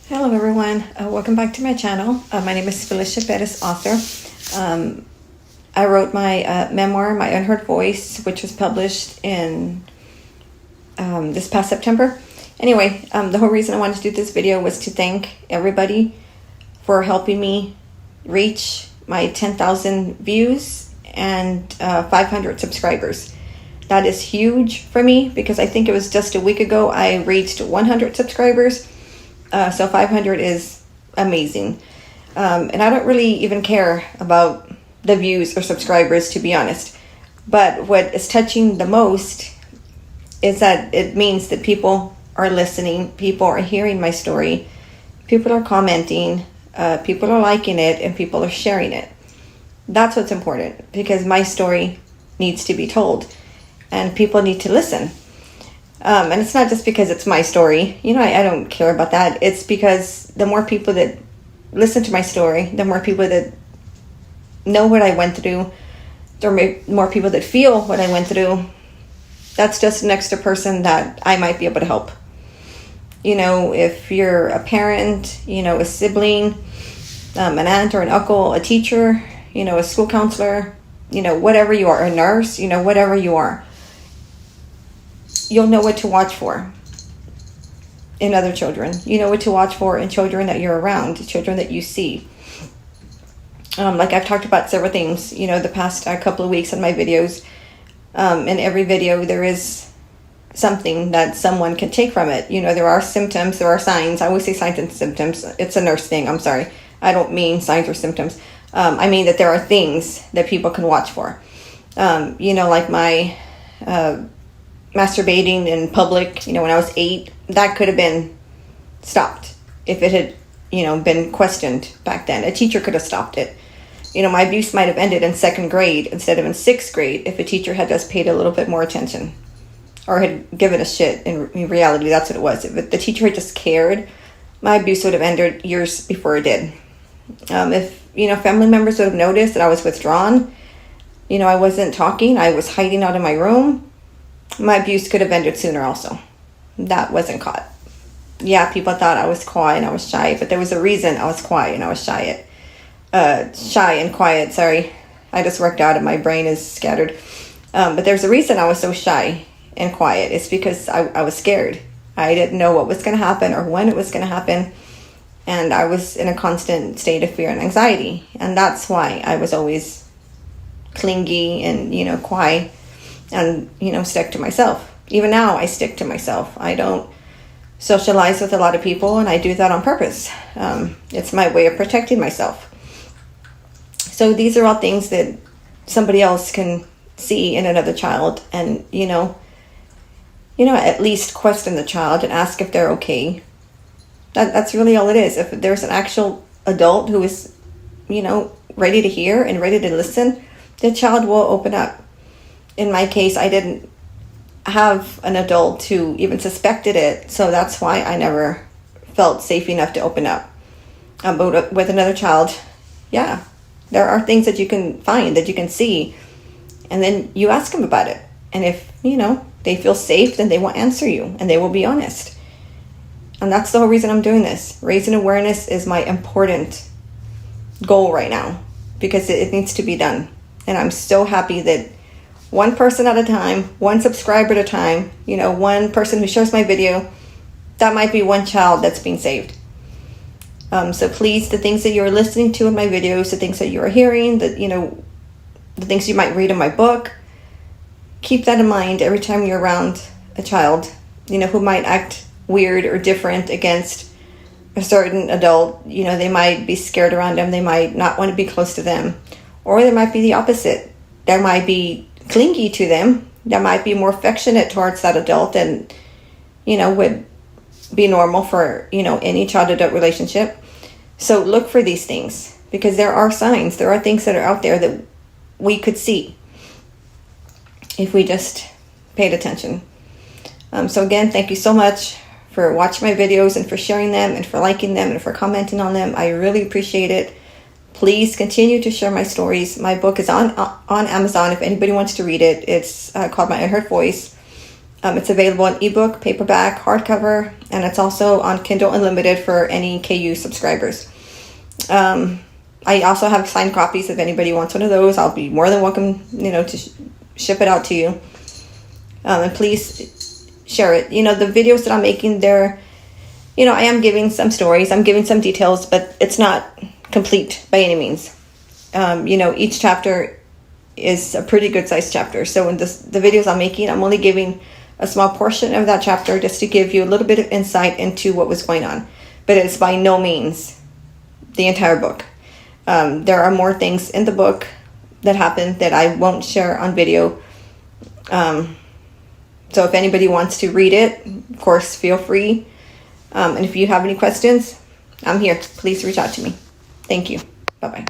Hello everyone, welcome back to my channel. My name is Felicia Perez Author. I wrote my memoir, My Unheard Voice, which was published in this past September. Anyway, the whole reason I wanted to do this video was to thank everybody for helping me reach my 10,000 views and 500 subscribers. That is huge for me because I think it was just a week ago I reached 100 subscribers. So 500 is amazing. And I don't really even care about the views or subscribers, to be honest. But what is touching the most is that it means that people are listening, people are hearing my story, people are commenting, people are liking it, and people are sharing it. That's what's important, because my story needs to be told and people need to listen. And it's not just because it's my story. I don't care about that. It's because the more people that listen to my story, the more people that know what I went through, the more people that feel what I went through, that's just an extra person that I might be able to help. If you're a parent, a sibling, an aunt or an uncle, a teacher, a school counselor, whatever you are, a nurse, whatever you are, you'll know what to watch for in other children. You know what to watch for in children that you're around, children that you see. Like I've talked about several things, the past couple of weeks in my videos. In every video, there is something that someone can take from it. There are symptoms, there are signs. I always say signs and symptoms. It's a nurse thing. I'm sorry. I don't mean signs or symptoms. I mean that there are things that people can watch for. Like my masturbating in public, when I was 8, that could have been stopped if it had, been questioned back then. A teacher could have stopped it. My abuse might have ended in 2nd grade instead of in 6th grade if a teacher had just paid a little bit more attention or had given a shit. In reality, that's what it was. If the teacher had just cared, my abuse would have ended years before it did. If, family members would have noticed that I was withdrawn, I wasn't talking, I was hiding out in my room, my abuse could have ended sooner also. That wasn't caught. Yeah, people thought I was quiet and I was shy, but there was a reason I was quiet and I was shy and quiet. Sorry, I just worked out and my brain is scattered. But there's a reason I was so shy and quiet. It's because I was scared. I didn't know what was going to happen or when it was going to happen. And I was in a constant state of fear and anxiety. And that's why I was always clingy and, quiet. And, stick to myself. Even now, I stick to myself. I don't socialize with a lot of people, and I do that on purpose. It's my way of protecting myself. So these are all things that somebody else can see in another child, and, at least question the child and ask if they're okay. That's really all it is. If there's an actual adult who is, ready to hear and ready to listen, the child will open up. In my case, I didn't have an adult who even suspected it, so that's why I never felt safe enough to open up. But with another child, yeah, there are things that you can find, that you can see, and then you ask them about it. And if, they feel safe, then they will answer you, and they will be honest. And that's the whole reason I'm doing this. Raising awareness is my important goal right now, because it needs to be done. And I'm so happy that one person at a time, one subscriber at a time, one person who shares my video, that might be one child that's being saved. So please, the things that you're listening to in my videos, the things that you're hearing, the things you might read in my book, keep that in mind every time you're around a child, who might act weird or different against a certain adult. They might be scared around them. They might not want to be close to them. Or there might be the opposite. There might be clingy to them, that might be more affectionate towards that adult and, would be normal for, any child-adult relationship. So look for these things, because there are signs, there are things that are out there that we could see if we just paid attention. So again, thank you so much for watching my videos and for sharing them and for liking them and for commenting on them. I really appreciate it. Please continue to share my stories. My book is on Amazon if anybody wants to read it. It's called My Unheard Voice. It's available in ebook, paperback, hardcover, and it's also on Kindle Unlimited for any KU subscribers. I also have signed copies. If anybody wants one of those, I'll be more than welcome, to ship it out to you. And please share it. The videos that I'm making, I am giving some stories, I'm giving some details, but it's not complete by any means. Each chapter is a pretty good sized chapter. So in the videos I'm making, I'm only giving a small portion of that chapter just to give you a little bit of insight into what was going on. But it's by no means the entire book. There are more things in the book that happen that I won't share on video. So if anybody wants to read it, of course, feel free. And if you have any questions, I'm here. Please reach out to me. Thank you. Bye-bye.